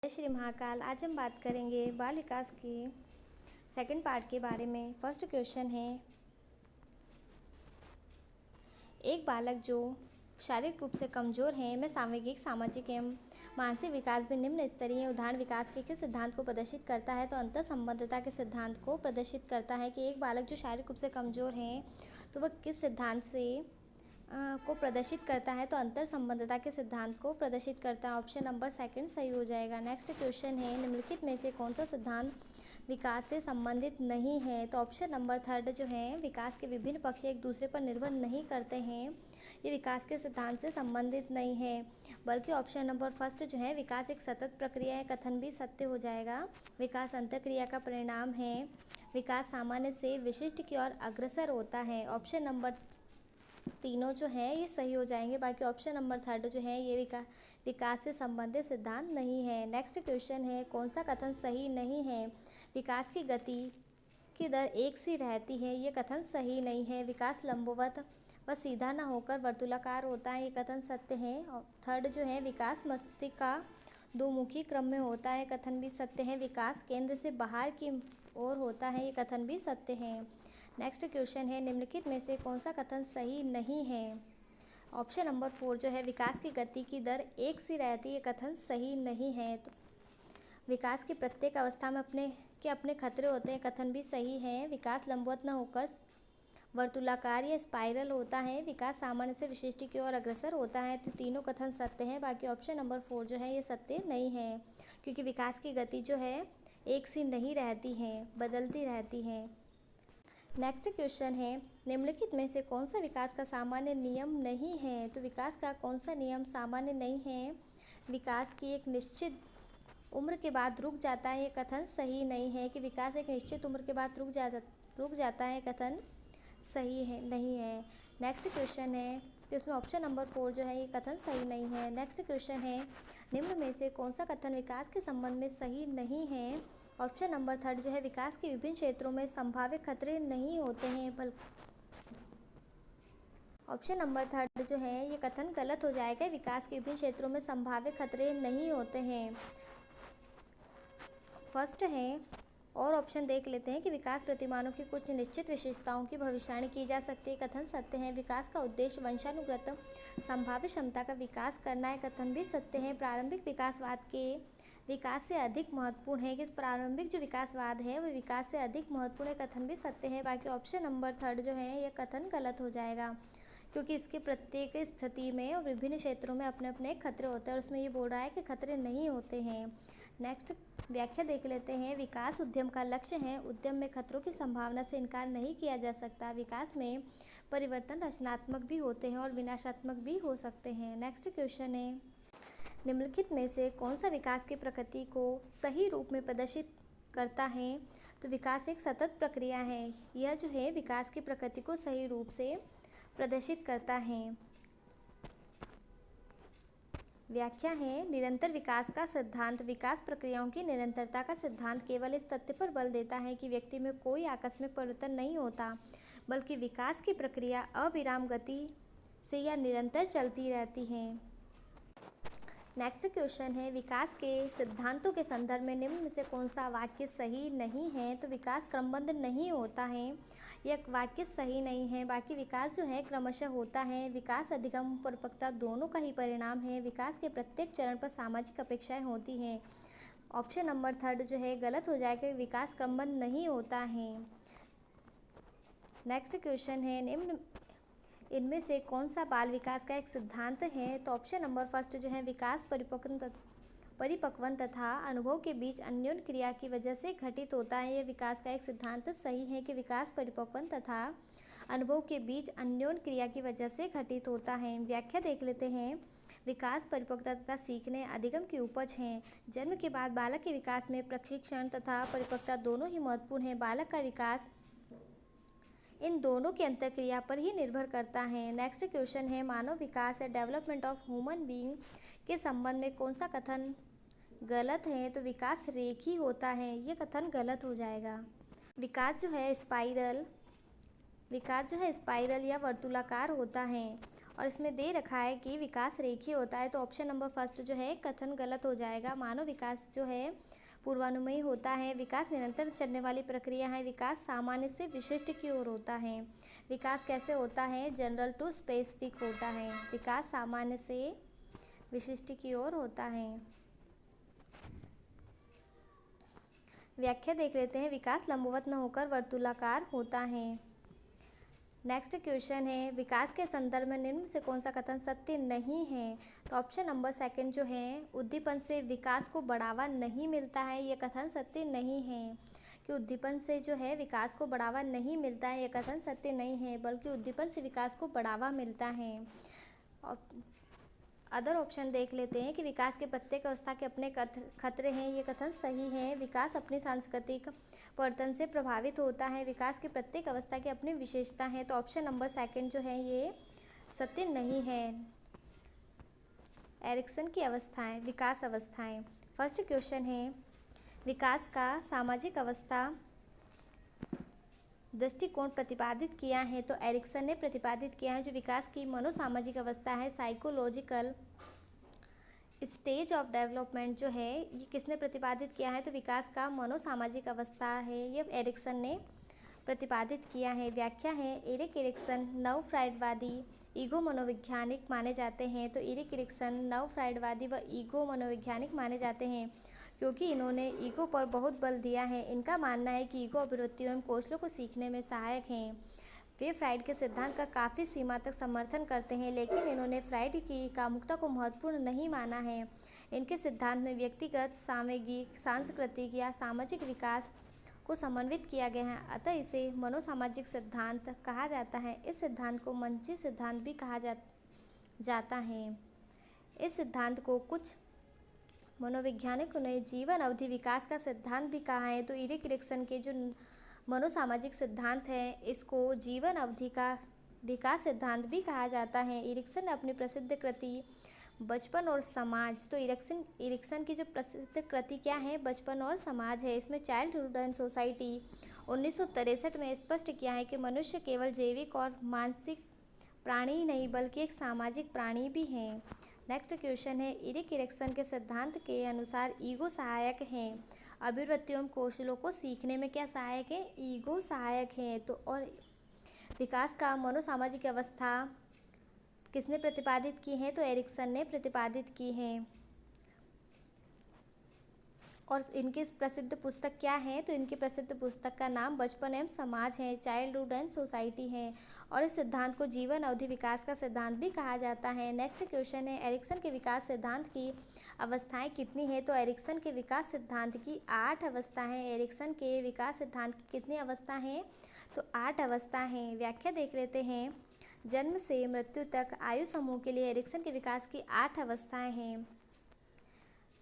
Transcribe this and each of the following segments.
जय श्री महाकाल। आज हम बात करेंगे बाल विकास की सेकंड पार्ट के बारे में। फर्स्ट क्वेश्चन है, एक बालक जो शारीरिक रूप से कमजोर है में सामूहिक, सामाजिक एवं मानसिक विकास भी निम्न स्तरीय उदाहरण विकास के किस सिद्धांत को प्रदर्शित करता है? तो अंतर संबंधता के सिद्धांत को प्रदर्शित करता है कि एक बालक जो शारीरिक रूप से कमजोर है तो वह किस सिद्धांत से को प्रदर्शित करता है? तो अंतर संबंधता के सिद्धांत को प्रदर्शित करता है। ऑप्शन नंबर सेकंड सही हो जाएगा। नेक्स्ट क्वेश्चन है, निम्नलिखित में से कौन सा सिद्धांत विकास से संबंधित नहीं है? तो ऑप्शन नंबर थर्ड जो है, विकास के विभिन्न पक्ष एक दूसरे पर निर्भर नहीं करते हैं, ये विकास के सिद्धांत से संबंधित नहीं है। बल्कि ऑप्शन नंबर फर्स्ट जो है, विकास एक सतत प्रक्रिया है, कथन भी सत्य हो जाएगा। विकास अंतःक्रिया का परिणाम है, विकास सामान्य से विशिष्ट की ओर अग्रसर होता है। ऑप्शन नंबर तीनों जो है ये सही हो जाएंगे। बाकी ऑप्शन नंबर थर्ड जो है ये विकास से संबंधित सिद्धांत नहीं है। नेक्स्ट क्वेश्चन है, कौन सा कथन सही नहीं है? विकास की गति की दर एक सी रहती है, ये कथन सही नहीं है। विकास लंबवत व सीधा न होकर वर्तुलाकार होता है, ये कथन सत्य है। और थर्ड जो है, विकास मस्तिष्क का दोमुखी क्रम में होता है, कथन भी सत्य है। विकास केंद्र से बाहर की ओर होता है, ये कथन भी सत्य है। नेक्स्ट क्वेश्चन है, निम्नलिखित में से कौन सा कथन सही नहीं है? ऑप्शन नंबर फोर जो है, विकास की गति की दर एक सी रहती है, कथन सही नहीं है। तो विकास की प्रत्येक अवस्था में अपने खतरे होते हैं, कथन भी सही है। विकास लंबवत न होकर वर्तुलाकार या स्पाइरल होता है, विकास सामान्य से विशिष्ट की ओर अग्रसर होता है। तो तीनों कथन सत्य हैं। बाकी ऑप्शन नंबर फोर जो है ये सत्य नहीं है, क्योंकि विकास की गति जो है एक सी नहीं रहती है, बदलती रहती है। नेक्स्ट क्वेश्चन है, निम्नलिखित में से कौन सा विकास का सामान्य नियम नहीं है? तो विकास का कौन सा नियम सामान्य नहीं है? विकास की एक निश्चित उम्र के बाद रुक जाता है, ये कथन सही नहीं है। कि विकास एक निश्चित उम्र के बाद रुक जाता है, कथन सही है नहीं है। नेक्स्ट क्वेश्चन है, तो इसमें ऑप्शन नंबर फोर जो है ये कथन सही नहीं है। नेक्स्ट क्वेश्चन है, निम्न में से कौन सा कथन विकास के संबंध में सही नहीं है? ऑप्शन नंबर थर्ड जो है, विकास के विभिन्न क्षेत्रों में संभावित खतरे नहीं होते हैं, ऑप्शन नंबर थर्ड जो है ये कथन गलत हो जाएगा। विकास के विभिन्न क्षेत्रों में संभावित खतरे नहीं होते हैं, फर्स्ट है। और ऑप्शन देख लेते हैं कि विकास प्रतिमानों की कुछ निश्चित विशेषताओं की भविष्यवाणी की जा सकती है, कथन सत्य है। विकास का उद्देश्य वंशानुगत संभावित क्षमता का विकास करना है, कथन भी सत्य है। प्रारंभिक विकासवाद के विकास से अधिक महत्वपूर्ण है, कि प्रारंभिक जो विकासवाद है वह विकास से अधिक महत्वपूर्ण है, कथन भी सत्य है। बाकी ऑप्शन नंबर थर्ड जो है यह कथन गलत हो जाएगा, क्योंकि इसके प्रत्येक स्थिति में और विभिन्न क्षेत्रों में अपने अपने खतरे होते हैं, और उसमें ये बोल रहा है कि खतरे नहीं होते हैं। नेक्स्ट व्याख्या देख लेते हैं, विकास उद्यम का लक्ष्य है। उद्यम में खतरों की संभावना से इनकार नहीं किया जा सकता। विकास में परिवर्तन रचनात्मक भी होते हैं और विनाशात्मक भी हो सकते हैं। नेक्स्ट क्वेश्चन है, निम्नलिखित में से कौन सा विकास की प्रकृति को सही रूप में प्रदर्शित करता है? तो विकास एक सतत प्रक्रिया है, यह जो है विकास की प्रकृति को सही रूप से प्रदर्शित करता है। व्याख्या है, निरंतर विकास का सिद्धांत विकास प्रक्रियाओं की निरंतरता का सिद्धांत केवल इस तथ्य पर बल देता है कि व्यक्ति में कोई आकस्मिक परिवर्तन नहीं होता, बल्कि विकास की प्रक्रिया अविराम गति से या निरंतर चलती रहती है। नेक्स्ट क्वेश्चन है, विकास के सिद्धांतों के संदर्भ में निम्न में से कौन सा वाक्य सही नहीं है? तो विकास क्रमबद्ध नहीं होता है, यह वाक्य सही नहीं है। बाकी विकास जो है क्रमशः होता है। विकास अधिगम परिपक्वता दोनों का ही परिणाम है। विकास के प्रत्येक चरण पर सामाजिक अपेक्षाएं होती हैं। ऑप्शन नंबर थर्ड जो है गलत हो जाएगा, विकास क्रमबद्ध नहीं होता है। नेक्स्ट क्वेश्चन है, निम्न इनमें से कौन सा बाल विकास का एक सिद्धांत है? तो ऑप्शन नंबर फर्स्ट जो है, विकास परिपक्वन तथा अनुभव के बीच अन्योन्य क्रिया की वजह से घटित होता है, यह विकास का एक सिद्धांत सही है। कि विकास परिपक्वन तथा अनुभव के बीच अन्योन्य क्रिया की वजह से घटित होता है। व्याख्या देख लेते हैं, विकास परिपक्वता तथा सीखने अधिगम की उपज हैं। जन्म के बाद बालक के विकास में प्रशिक्षण तथा परिपक्वता दोनों ही महत्वपूर्ण है। बालक का विकास इन दोनों की अंतःक्रिया पर ही निर्भर करता है। नेक्स्ट क्वेश्चन है, मानव विकास या डेवलपमेंट ऑफ ह्यूमन बीइंग के संबंध में कौन सा कथन गलत है? तो विकास रेखी होता है, ये कथन गलत हो जाएगा। विकास जो है स्पाइरल या वर्तुलाकार होता है, और इसमें दे रखा है कि विकास रेखीय होता है, तो ऑप्शन नंबर फर्स्ट जो है कथन गलत हो जाएगा। मानव विकास जो है पूर्वानुमेय होता है। विकास निरंतर चलने वाली प्रक्रिया है। विकास सामान्य से विशिष्ट की ओर होता है। विकास कैसे होता है? जनरल टू स्पेसिफिक होता है। विकास सामान्य से विशिष्ट की ओर होता है। व्याख्या देख लेते हैं। विकास लंबवत न होकर वर्तुलाकार होता है। नेक्स्ट क्वेश्चन है, विकास के संदर्भ में निम्न से कौन सा कथन सत्य नहीं है? तो ऑप्शन नंबर सेकंड जो है, उद्दीपन से विकास को बढ़ावा नहीं मिलता है, ये कथन सत्य नहीं है। कि उद्दीपन से जो है विकास को बढ़ावा नहीं मिलता है, ये कथन सत्य नहीं है, बल्कि उद्दीपन से विकास को बढ़ावा मिलता है। और अदर ऑप्शन देख लेते हैं कि विकास के प्रत्येक अवस्था के अपने खतरे हैं, ये कथन सही है। विकास अपनी सांस्कृतिक परिवर्तन से प्रभावित होता है। विकास की प्रत्येक अवस्था की अपनी विशेषता है, तो ऑप्शन नंबर सेकंड जो है ये सत्य नहीं है। एरिक्सन की अवस्थाएं, विकास अवस्थाएं। फर्स्ट क्वेश्चन है, विकास का सामाजिक अवस्था दृष्टिकोण प्रतिपादित किया है, तो एरिक्सन ने प्रतिपादित किया है। जो विकास की मनोसामाजिक अवस्था है, साइकोलॉजिकल स्टेज ऑफ डेवलपमेंट जो है, ये किसने प्रतिपादित किया है? तो विकास का मनोसामाजिक अवस्था है, ये एरिक्सन ने प्रतिपादित किया है। व्याख्या है, एरिक एरिक्सन नव फ्राइडवादी ईगो मनोवैज्ञानिक माने जाते हैं। तो एरिक एरिक्सन नव फ्राइडवादी व ईगो मनोवैज्ञानिक माने जाते हैं क्योंकि इन्होंने ईगो पर बहुत बल दिया है। इनका मानना है कि ईगो अभिवृत्तियों एवं कौशलों को सीखने में सहायक हैं। वे फ्राइड के सिद्धांत का काफ़ी सीमा तक समर्थन करते हैं, लेकिन इन्होंने फ्राइड की कामुकता को महत्वपूर्ण नहीं माना है। इनके सिद्धांत में व्यक्तिगत, सामयिक, सांस्कृतिक या सामाजिक विकास को समन्वित किया गया है, अतः इसे मनोसामाजिक सिद्धांत कहा जाता है। इस सिद्धांत को मंची सिद्धांत भी कहा जाता है। इस सिद्धांत को कुछ मनोवैज्ञानिकों ने जीवन अवधि विकास का सिद्धांत भी कहा है। तो एरिक एरिक्सन के जो मनोसामाजिक सिद्धांत है, इसको जीवन अवधि का विकास सिद्धांत भी कहा जाता है। एरिक्सन ने अपनी प्रसिद्ध कृति बचपन और समाज, तो एरिक्सन की जो प्रसिद्ध कृति क्या है? बचपन और समाज है। इसमें चाइल्डहुड एंड सोसाइटी 1963 में स्पष्ट किया है कि मनुष्य केवल जैविक और मानसिक प्राणी ही नहीं बल्कि एक सामाजिक प्राणी भी है। नेक्स्ट क्वेश्चन है, एरिक एरिक्सन के सिद्धांत के अनुसार ईगो सहायक है। अभिवृत्तियों कौशलों को सीखने में क्या सहायक है? ईगो सहायक है। तो और विकास का मनोसामाजिक अवस्था किसने प्रतिपादित की है? तो एरिक्सन ने प्रतिपादित की है। और इनकी प्रसिद्ध पुस्तक क्या है? तो इनकी प्रसिद्ध पुस्तक का नाम बचपन एवं समाज है, चाइल्डहुड एंड सोसाइटी है। और इस सिद्धांत को जीवन अवधि विकास का सिद्धांत भी कहा जाता है। नेक्स्ट क्वेश्चन है, एरिक्सन के विकास सिद्धांत की अवस्थाएं कितनी है? तो एरिक्सन के विकास सिद्धांत की 8 अवस्था है। एरिक्सन के विकास सिद्धांत की कितनी अवस्था है? तो 8 अवस्था है। व्याख्या देख लेते हैं। जन्म से मृत्यु तक आयु समूह के लिए एरिक्सन के विकास की 8 अवस्थाएं हैं।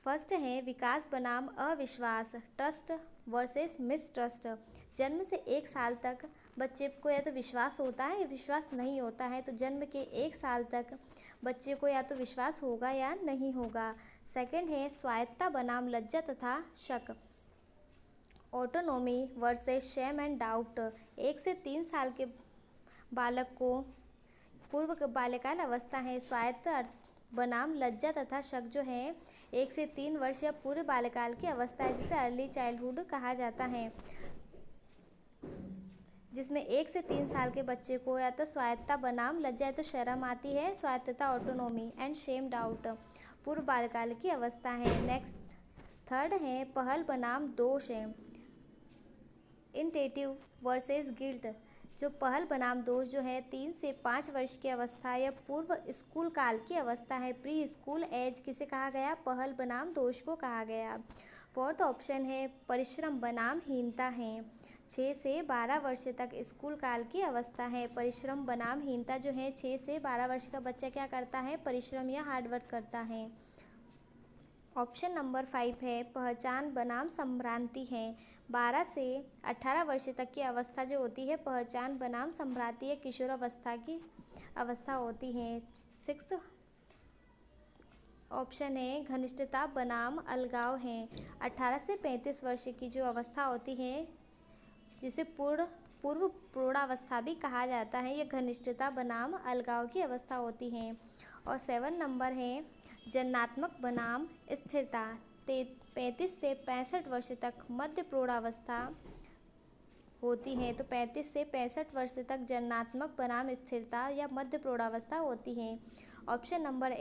फर्स्ट है विकास बनाम अविश्वास, ट्रस्ट वर्सेस मिसट्रस्ट। जन्म से 1 साल तक बच्चे को या तो विश्वास होता है या विश्वास नहीं होता है। तो जन्म के 1 साल तक बच्चे को या तो विश्वास होगा या नहीं होगा। सेकंड है स्वायत्तता बनाम लज्जा तथा शक, autonomy versus shame and doubt. 1 से 3 साल के बालक को पूर्व बाल्यकाल अवस्था है। स्वायत्त बनाम लज्जा तथा शक जो है 1 से 3 वर्ष या पूरे बाल्यकाल की अवस्था है, जिसे अर्ली चाइल्डहुड कहा जाता है, जिसमें 1 से 3 साल के बच्चे को या तो स्वायत्तता बनाम लज्जा, तो शर्म आती है, स्वायत्तता ऑटोनोमी एंड शेम डाउट पूर्व बाल्यकाल की अवस्था है। नेक्स्ट थर्ड है पहल बनाम दोष है, इंटेटिव वर्सेस गिल्ट। जो पहल बनाम दोष जो है 3 से 5 वर्ष की अवस्था या पूर्व स्कूल काल की अवस्था है, प्री स्कूल एज किसे कहा गया? पहल बनाम दोष को कहा गया। फोर्थ ऑप्शन है परिश्रम बनाम हीनता है। 6 से 12 वर्ष तक स्कूल काल की अवस्था है। परिश्रम बनाम हीनता जो है 6 से 12 वर्ष का बच्चा क्या करता है? परिश्रम या हार्डवर्क करता है। ऑप्शन नंबर 5 है पहचान बनाम संभ्रांति है। 12 से 18 वर्ष तक की अवस्था जो होती है पहचान बनाम संभ्रांति या किशोरावस्था की अवस्था होती है। 6 ऑप्शन है घनिष्ठता बनाम अलगाव है। 18 से 35 वर्ष की जो अवस्था होती है जिसे पूर्ण पूर्व प्रौढ़ावस्था भी कहा जाता है। यह घनिष्ठता बनाम अलगाव की अवस्था होती है। और 7 नंबर है जन्मात्मक बनाम स्थिरता। 35 से 65 वर्ष तक मध्य प्रौढ़ावस्था होती है। तो 35 से 65 वर्ष तक जन्मात्मक बनाम स्थिरता या मध्य प्रौढ़ावस्था होती है। ऑप्शन नंबर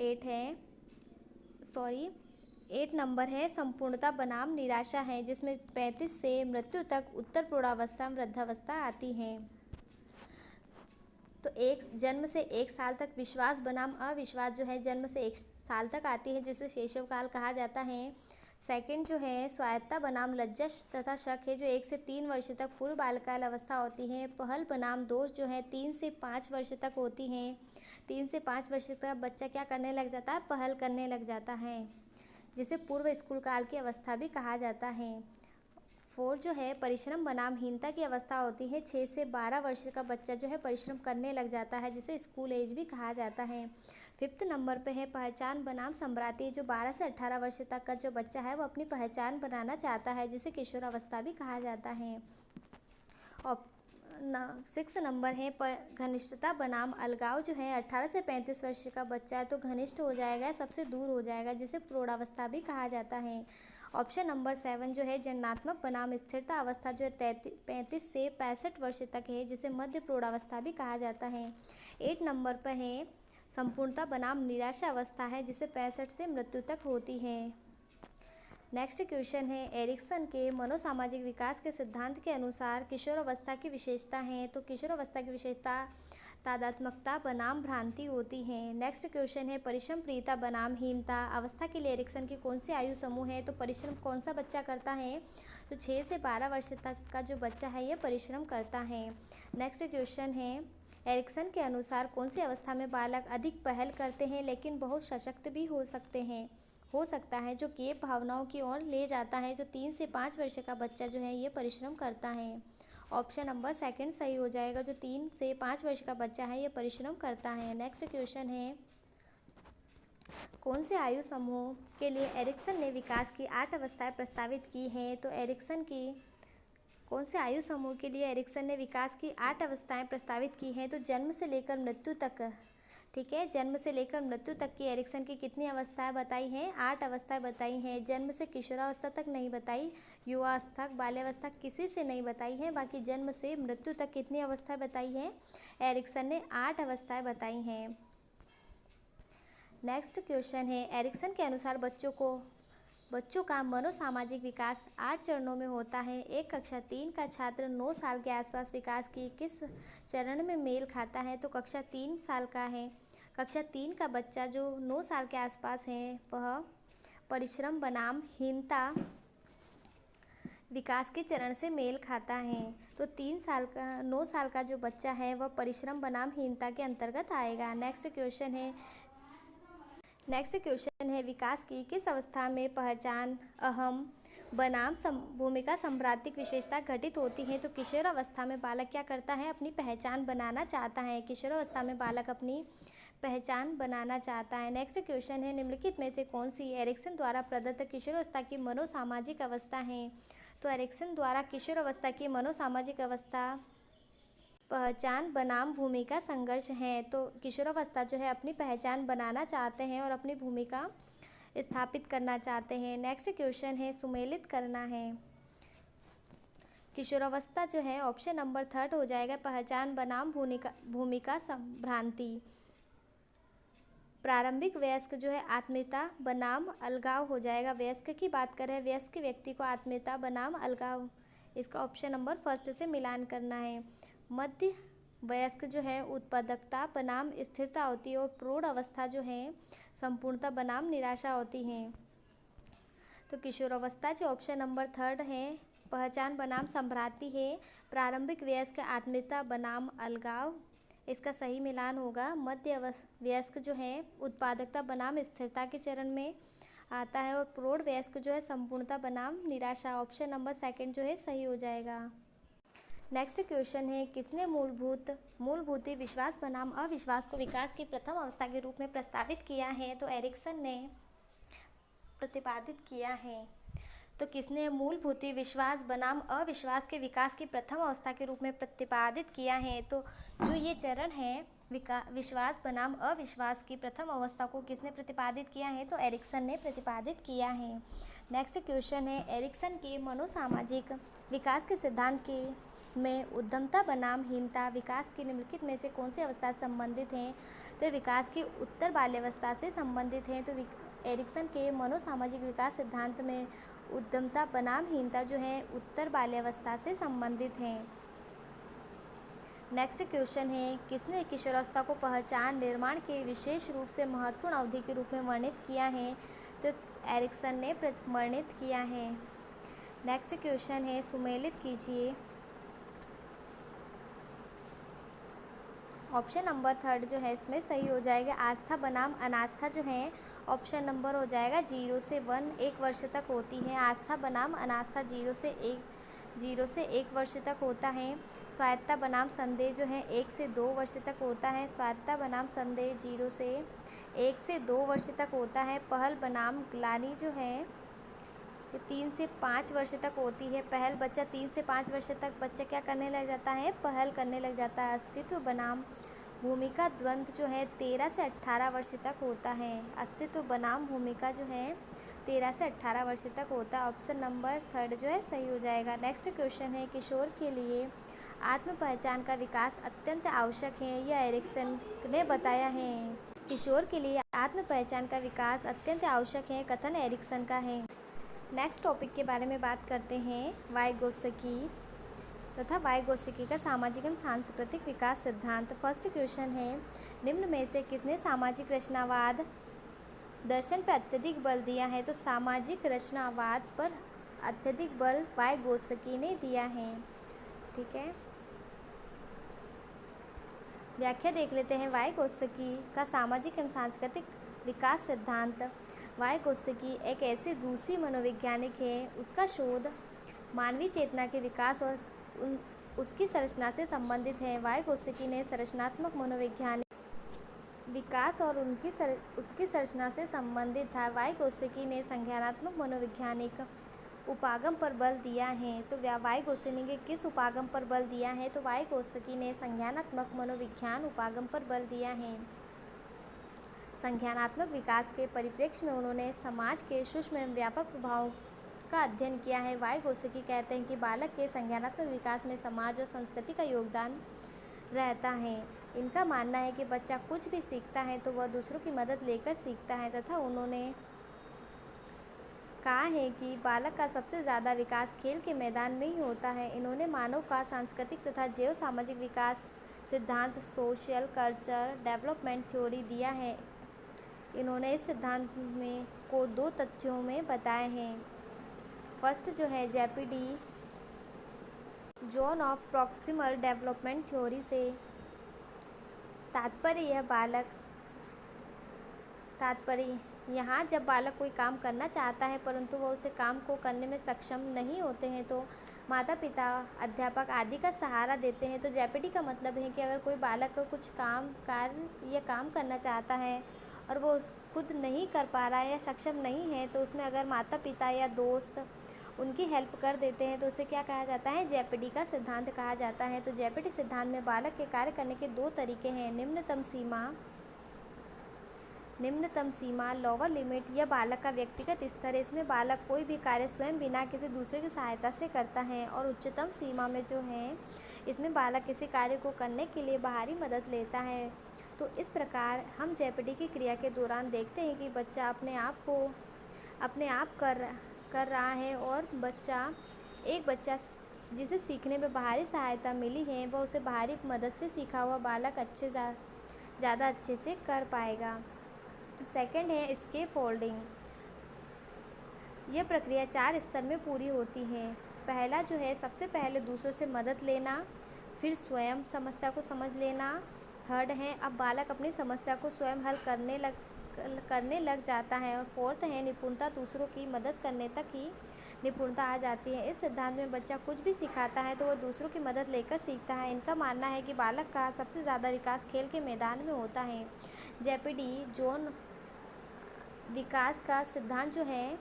8 नंबर है संपूर्णता बनाम निराशा है, जिसमें 35 से मृत्यु तक उत्तर प्रौढ़ावस्था वृद्धावस्था आती है। तो जन्म से 1 साल तक विश्वास बनाम अविश्वास जो है जन्म से 1 साल तक आती है, जिसे शैशव काल कहा जाता है। सेकंड जो है स्वायत्तता बनाम लज्जा तथा शक है, जो 1 से 3 वर्ष तक पूर्व बालकाल अवस्था होती है। पहल बनाम दोष जो है 3 से 5 वर्ष तक होती हैं। 3 से 5 वर्ष तक बच्चा क्या करने लग जाता है, पहल करने लग जाता है, जिसे पूर्व स्कूल काल की अवस्था भी कहा जाता है। 4 जो है परिश्रम बनाम हीनता की अवस्था होती है। 6 से 12 वर्ष का बच्चा जो है परिश्रम करने लग जाता है, जिसे स्कूल एज भी कहा जाता है। 5 नंबर पे है पहचान बनाम संभ्रांति, जो 12 से 18 वर्ष तक का जो बच्चा है वो अपनी पहचान बनाना चाहता है, जिसे किशोरावस्था भी कहा जाता है। और 6 नंबर है घनिष्ठता बनाम अलगाव, जो है 18 से 35 वर्ष का बच्चा है तो घनिष्ठ हो जाएगा, सबसे दूर हो जाएगा, जिसे प्रौढ़ावस्था भी कहा जाता है। ऑप्शन नंबर 7 जो है जन्मात्मक बनाम स्थिरता अवस्था, जो है 35 से 65 वर्ष तक है, जिसे मध्य प्रौढ़ावस्था भी कहा जाता है। 8 नंबर पर है संपूर्णता बनाम निराशा अवस्था है, जिसे 65 से मृत्यु तक होती है। नेक्स्ट क्वेश्चन है एरिक्सन के मनोसामाजिक विकास के सिद्धांत के अनुसार किशोरावस्था की विशेषता है। तो किशोरावस्था की विशेषता तादात्मकता बनाम भ्रांति होती है। नेक्स्ट क्वेश्चन है परिश्रम प्रियता बनाम हीनता अवस्था के लिए एरिक्सन की कौन सी आयु समूह है। तो परिश्रम कौन सा बच्चा करता है, तो 6 से 12 वर्ष तक का जो बच्चा है ये परिश्रम करता है। नेक्स्ट क्वेश्चन है एरिक्सन के अनुसार कौन सी अवस्था में बालक अधिक पहल करते हैं लेकिन बहुत सशक्त भी हो सकता है, जो किए भावनाओं की ओर ले जाता है। जो 3 से 5 वर्ष का बच्चा जो है ये परिश्रम करता है। ऑप्शन नंबर 2 सही हो जाएगा, जो 3 से 5 वर्ष का बच्चा है ये परिश्रम करता है। नेक्स्ट क्वेश्चन है कौन से आयु समूह के लिए एरिक्सन ने विकास की 8 अवस्थाएं प्रस्तावित की हैं। तो कौन से आयु समूह के लिए एरिक्सन ने विकास की 8 अवस्थाएं प्रस्तावित की हैं। तो जन्म से लेकर मृत्यु तक, ठीक है, जन्म से लेकर मृत्यु तक की एरिक्सन की कितनी अवस्थाएं बताई हैं, 8 अवस्थाएं बताई हैं। जन्म से किशोरावस्था तक नहीं बताई, युवावस्था बाल्यावस्था किसी से नहीं बताई है, बाकी जन्म से मृत्यु तक कितनी अवस्थाएं बताई हैं, एरिक्सन ने 8 अवस्थाएं बताई हैं। नेक्स्ट क्वेश्चन है एरिक्सन के अनुसार बच्चों का मनोसामाजिक विकास 8 चरणों में होता है। एक कक्षा 3 का छात्र 9 साल के आसपास विकास की किस चरण में मेल खाता है। तो कक्षा 3 साल का है, कक्षा 3 का बच्चा जो 9 साल के आसपास है वह परिश्रम बनाम हीनता विकास के चरण से मेल खाता है। तो 9 साल का जो बच्चा है वह परिश्रम बनाम हीनता के अंतर्गत आएगा। नेक्स्ट क्वेश्चन है विकास की किस अवस्था में पहचान अहम बनाम भूमिका संभ्रांतिक विशेषता घटित होती है। तो किशोरावस्था में बालक क्या करता है, अपनी पहचान बनाना चाहता है। किशोरावस्था में बालक अपनी पहचान बनाना चाहता है। नेक्स्ट क्वेश्चन है निम्नलिखित में से कौन सी एरिक्सन द्वारा प्रदत्त किशोरावस्था की मनोसामाजिक अवस्था है। तो एरिक्सन द्वारा किशोरावस्था की मनोसामाजिक अवस्था पहचान बनाम भूमिका संघर्ष है। तो किशोरावस्था जो है अपनी पहचान बनाना चाहते हैं और अपनी भूमिका स्थापित करना चाहते हैं। नेक्स्ट क्वेश्चन है सुमेलित करना है। किशोरावस्था जो है ऑप्शन नंबर 3 हो जाएगा, पहचान बनाम भूमिका संभ्रांति। प्रारंभिक वयस्क जो है आत्मीयता बनाम अलगाव हो जाएगा। वयस्क की बात करें, वयस्क व्यक्ति को आत्मीयता बनाम अलगाव, इसका ऑप्शन नंबर 1 से मिलान करना है। मध्य वयस्क जो है उत्पादकता बनाम स्थिरता होती है और प्रौढ़ अवस्था जो है संपूर्णता बनाम निराशा होती है। तो किशोरावस्था जो ऑप्शन नंबर 3 है पहचान बनाम संभ्रांति है। प्रारंभिक वयस्क आत्मीयता बनाम अलगाव, इसका सही मिलान होगा। मध्य वयस्क जो है उत्पादकता बनाम स्थिरता के चरण में आता है और प्रौढ़ वयस्क जो है संपूर्णता बनाम निराशा, ऑप्शन नंबर 2 जो है सही हो जाएगा। नेक्स्ट क्वेश्चन है किसने मूलभूत विश्वास बनाम अविश्वास को विकास की प्रथम अवस्था के रूप में प्रस्तावित किया है। तो एरिक्सन ने प्रतिपादित किया है। तो किसने मूलभूत विश्वास बनाम अविश्वास के विकास की प्रथम अवस्था के रूप में प्रतिपादित किया है? तो जो ये चरण है विश्वास बनाम अविश्वास की प्रथम अवस्था को किसने प्रतिपादित किया है? तो एरिक्सन ने प्रतिपादित किया है। नेक्स्ट क्वेश्चन है, एरिक्सन के मनोसामाजिक विकास के सिद्धांत के में उद्यमता बनाम हीनता विकास की निम्नलिखित में से कौन सी अवस्था से संबंधित हैं? तो विकास की उत्तर बाल्यावस्था से संबंधित हैं। तो एरिक्सन के मनोसामाजिक विकास सिद्धांत में उद्यमता बनाम हीनता जो है उत्तर बाल्यावस्था से संबंधित हैं। नेक्स्ट क्वेश्चन है, किसने किशोरावस्था को पहचान निर्माण के विशेष रूप से महत्वपूर्ण अवधि के रूप में वर्णित किया है? तो एरिक्सन ने वर्णित किया है। नेक्स्ट क्वेश्चन है, सुमेलित कीजिए। ऑप्शन नंबर 3 जो है इसमें सही हो जाएगा। आस्था बनाम अनास्था जो है ऑप्शन नंबर हो जाएगा 0 से 1 वर्ष तक होती है। आस्था बनाम अनास्था 0 से 1 वर्ष तक होता है। स्वायत्तता बनाम संदेह जो है 1 से 2 वर्ष तक होता है। स्वायत्तता बनाम संदेह 0 से 1 से 2 वर्ष तक होता है। पहल बनाम ग्लानि जो है ये 3 से 5 वर्ष तक होती है। पहल बच्चा 3 से 5 वर्ष तक बच्चा क्या करने लग जाता है? पहल करने लग जाता है। अस्तित्व बनाम भूमिका द्वंद्व जो है 13 से 18 वर्ष तक होता है। अस्तित्व बनाम भूमिका जो है 13 से 18 वर्ष तक होता है। ऑप्शन नंबर 3 जो है सही हो जाएगा। नेक्स्ट क्वेश्चन है, किशोर के लिए आत्म पहचान का विकास अत्यंत आवश्यक है, यह एरिक्सन ने बताया है। किशोर के लिए आत्म पहचान का विकास अत्यंत आवश्यक है, कथन एरिक्सन का है। नेक्स्ट टॉपिक के बारे में बात करते हैं, वाइगोत्स्की तथा वाइगोत्स्की का सामाजिक एवं सांस्कृतिक विकास सिद्धांत। फर्स्ट क्वेश्चन है, निम्न में से किसने सामाजिक रचनावाद दर्शन पर अत्यधिक बल दिया है? तो सामाजिक रचनावाद पर अत्यधिक बल वाइगोत्स्की ने दिया है। ठीक है, व्याख्या देख लेते हैं। वाइगोत्स्की का सामाजिक एवं सांस्कृतिक विकास सिद्धांत। वाइगोत्स्की एक ऐसे रूसी मनोवैज्ञानिक है, उसका शोध मानवीय चेतना के विकास और उसकी संरचना से संबंधित है। वाइगोत्स्की ने संरचनात्मक मनोवैज्ञानिक विकास और उसकी संरचना से संबंधित था। वाइगोत्स्की ने संज्ञानात्मक मनोवैज्ञानिक उपागम पर बल दिया है। तो वाइगोत्स्की ने किस उपागम पर बल दिया है? तो वाइगोत्स्की ने संज्ञानात्मक मनोविज्ञान उपागम पर बल दिया है। संज्ञानात्मक विकास के परिप्रेक्ष्य में उन्होंने समाज के सूक्ष्म एवं व्यापक प्रभावों का अध्ययन किया है। वाइगोत्स्की कहते हैं कि बालक के संज्ञानात्मक विकास में समाज और संस्कृति का योगदान रहता है। इनका मानना है कि बच्चा कुछ भी सीखता है तो वह दूसरों की मदद लेकर सीखता है, तथा उन्होंने कहा है कि बालक का सबसे ज़्यादा विकास खेल के मैदान में ही होता है। इन्होंने मानव का सांस्कृतिक तथा जैव सामाजिक विकास सिद्धांत सोशल कल्चर डेवलपमेंट थ्योरी दिया है। इन्होंने इस सिद्धांत में को 2 तथ्यों में बताए हैं। फर्स्ट जो है ZPD zone of proximal development theory से तात्पर्य यहाँ जब बालक कोई काम करना चाहता है परंतु वह उसे काम को करने में सक्षम नहीं होते हैं तो माता पिता अध्यापक आदि का सहारा देते हैं। तो जेपीडी का मतलब है कि अगर कोई बालक कुछ कार्य या काम करना चाहता है और वो खुद नहीं कर पा रहा है या सक्षम नहीं है तो उसमें अगर माता पिता या दोस्त उनकी हेल्प कर देते हैं तो उसे क्या कहा जाता है? जेपीडी का सिद्धांत कहा जाता है। तो जेपीडी सिद्धांत में बालक के कार्य करने के 2 तरीके हैं, निम्नतम सीमा लोअर लिमिट या बालक का व्यक्तिगत स्तर। इसमें बालक कोई भी कार्य स्वयं बिना किसी दूसरे की सहायता से करता है। और उच्चतम सीमा में जो है इसमें बालक किसी कार्य को करने के लिए बाहरी मदद लेता है। तो इस प्रकार हम जेपीडी की क्रिया के दौरान देखते हैं कि बच्चा अपने आप कर रहा है और एक बच्चा जिसे सीखने में बाहरी सहायता मिली है वह उसे बाहरी मदद से सीखा हुआ बालक ज़्यादा अच्छे से कर पाएगा। सेकंड है स्केप फोल्डिंग। यह प्रक्रिया 4 स्तर में पूरी होती है। पहला जो है सबसे पहले दूसरों से मदद लेना, फिर स्वयं समस्या को समझ लेना। थर्ड है अब बालक अपनी समस्या को स्वयं हल करने लग जाता है। और फोर्थ है निपुणता, दूसरों की मदद करने तक ही निपुणता आ जाती है। इस सिद्धांत में बच्चा कुछ भी सिखाता है तो वह दूसरों की मदद लेकर सीखता है। इनका मानना है कि बालक का सबसे ज़्यादा विकास खेल के मैदान में होता है। जेपीडी जोन विकास का सिद्धांत जो है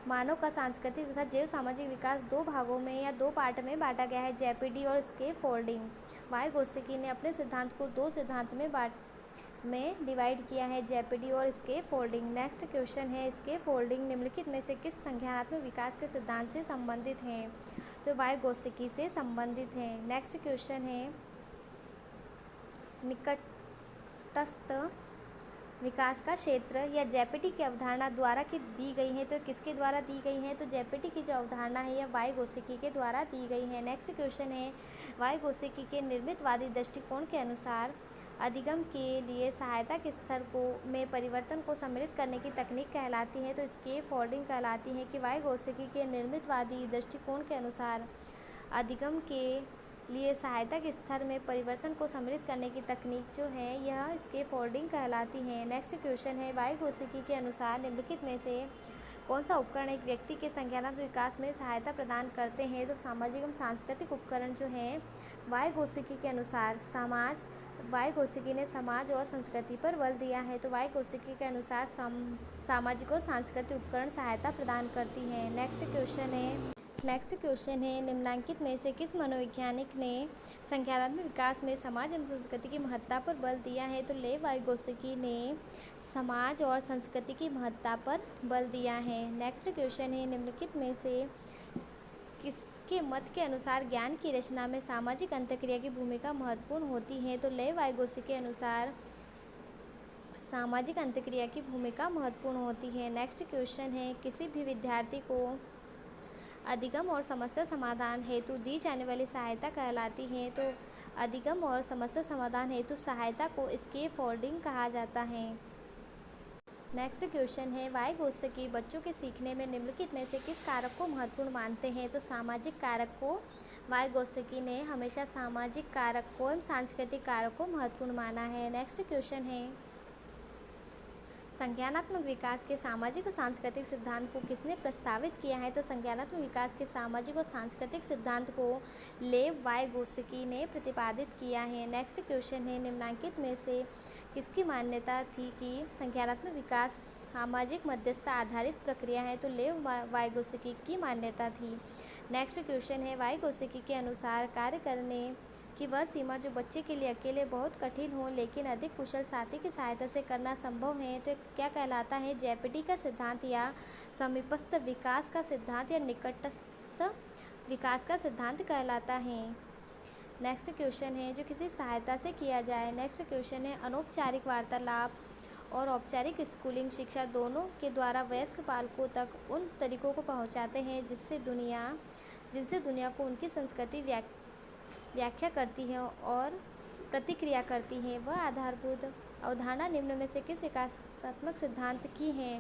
मानव का सांस्कृतिक तथा जैव सामाजिक विकास दो भागों में या दो पार्ट में बांटा गया है, जेपीडी और स्केप फोल्डिंग। वाइगोत्स्की ने अपने सिद्धांत को दो सिद्धांत में डिवाइड किया है, जेपीडी और स्केप फोल्डिंग। नेक्स्ट क्वेश्चन है, स्केप फोल्डिंग निम्नलिखित में से किस संज्ञानात्मक विकास के सिद्धांत से संबंधित है? तो वाइगोत्स्की से संबंधित है। नेक्स्ट क्वेश्चन है, निकटस्थ विकास का क्षेत्र या जेपीटी की अवधारणा द्वारा की दी गई है, तो किसके द्वारा दी गई है? तो जेपीटी की जो अवधारणा है यह वाइगोत्स्की के द्वारा दी गई है। नेक्स्ट क्वेश्चन है, वाइगोत्स्की के निर्मितवादी दृष्टिकोण के अनुसार अधिगम के लिए सहायता के स्तर को में परिवर्तन को सम्मिलित करने की तकनीक कहलाती है, तो स्केप फोल्डिंग कहलाती है। कि वाइगोत्स्की के निर्मितवादी दृष्टिकोण के अनुसार अधिगम के लिए सहायता के स्तर में परिवर्तन को सम्मिलित करने की तकनीक जो है यह स्केप फोल्डिंग कहलाती है। नेक्स्ट क्वेश्चन है, वाइगोत्स्की के अनुसार निम्नलिखित में से कौन सा उपकरण एक व्यक्ति के संज्ञानात्मक विकास में सहायता प्रदान करते हैं? तो सामाजिक एवं सांस्कृतिक उपकरण जो हैं वाइगोत्स्की के अनुसार वाइगोत्स्की ने समाज और संस्कृति पर बल दिया है, तो वाइगोत्स्की के अनुसार सामाजिक और सांस्कृतिक उपकरण सहायता प्रदान करती हैं। नेक्स्ट क्वेश्चन है, निम्नलिखित में से किस मनोवैज्ञानिक ने संज्ञानात्मक विकास में समाज एवं संस्कृति की महत्ता पर बल दिया है? तो लेव वाइगोत्स्की ने समाज और संस्कृति की महत्ता पर बल दिया है। नेक्स्ट क्वेश्चन है, निम्नलिखित में से किसके मत के अनुसार ज्ञान की रचना में सामाजिक अंतःक्रिया की भूमिका महत्वपूर्ण होती है? तो लेव वाइगोत्स्की के अनुसार सामाजिक अंतःक्रिया की भूमिका महत्वपूर्ण होती है। नेक्स्ट क्वेश्चन है, किसी भी विद्यार्थी को अधिगम और समस्या समाधान हेतु दी जाने वाली सहायता कहलाती है, तो अधिगम और समस्या समाधान हेतु सहायता को स्केप फोल्डिंग कहा जाता है। नेक्स्ट क्वेश्चन है, वाइगोत्स्की बच्चों के सीखने में निम्नलिखित में से किस कारक को महत्वपूर्ण मानते हैं? तो सामाजिक कारक को वाइगोत्स्की ने हमेशा सामाजिक कारक को एवं सांस्कृतिक कारक को महत्वपूर्ण माना है। नेक्स्ट क्वेश्चन है, संज्ञानात्मक विकास के सामाजिक और सांस्कृतिक सिद्धांत को किसने प्रस्तावित किया है? तो संज्ञानात्मक विकास के सामाजिक और सांस्कृतिक सिद्धांत को लेव वाइगोत्स्की ने प्रतिपादित किया है। नेक्स्ट क्वेश्चन है, निम्नलिखित में से किसकी मान्यता थी कि संज्ञानात्मक विकास सामाजिक मध्यस्थता आधारित प्रक्रिया है? तो लेव वाइगोत्स्की की मान्यता थी। नेक्स्ट क्वेश्चन है, वाइगोत्स्की के अनुसार कार्य करने कि वह सीमा जो बच्चे के लिए अकेले बहुत कठिन हो लेकिन अधिक कुशल साथी की सहायता से करना संभव है, तो क्या कहलाता है? जेपीटी का सिद्धांत या समीपस्थ विकास का सिद्धांत या निकटस्थ विकास का सिद्धांत कहलाता है। नेक्स्ट क्वेश्चन है, जो किसी सहायता से किया जाए। नेक्स्ट क्वेश्चन है, अनौपचारिक वार्तालाप और औपचारिक स्कूलिंग शिक्षा दोनों के द्वारा वयस्क बालकों तक उन तरीकों को पहुँचाते हैं जिनसे दुनिया को उनकी संस्कृति व्याख्या करती है और प्रतिक्रिया करती है। वह आधारभूत अवधारणा निम्न में से किस विकासात्मक सिद्धांत की है?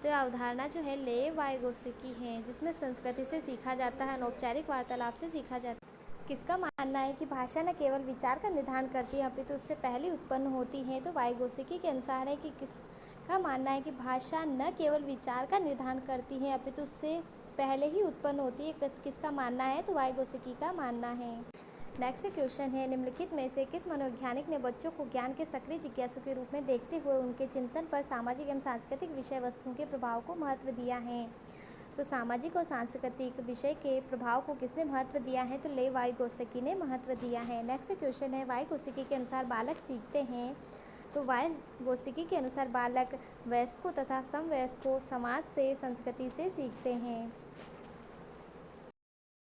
तो यह अवधारणा जो है लेव वाइगोत्स्की है, जिसमें संस्कृति से सीखा जाता है, अनौपचारिक वार्तालाप से सीखा जाता है। किसका मानना है कि भाषा न केवल विचार का निर्धारण करती है अपितु उससे पहले उत्पन्न होती है? तो वाइगोत्स्की के अनुसार है कि किसका मानना है कि भाषा न केवल विचार का निर्धारण करती है अपितु उससे पहले ही उत्पन्न होती है। किसका मानना है? तो वाइगोत्स्की का मानना है। नेक्स्ट क्वेश्चन है, निम्नलिखित में से किस मनोवैज्ञानिक ने बच्चों को ज्ञान के सक्रिय जिज्ञासु के रूप में देखते हुए उनके चिंतन पर सामाजिक एवं सांस्कृतिक विषय वस्तुओं के प्रभाव को महत्व दिया है? तो सामाजिक और सांस्कृतिक विषय के प्रभाव को किसने महत्व दिया है? तो लेव वाइगोत्स्की ने महत्व दिया है। नेक्स्ट क्वेश्चन है, वाइगोत्स्की के अनुसार बालक सीखते हैं, तो वाइगोत्स्की के अनुसार बालक वयस्कों तथा समवयस्कों समाज से संस्कृति से सीखते हैं।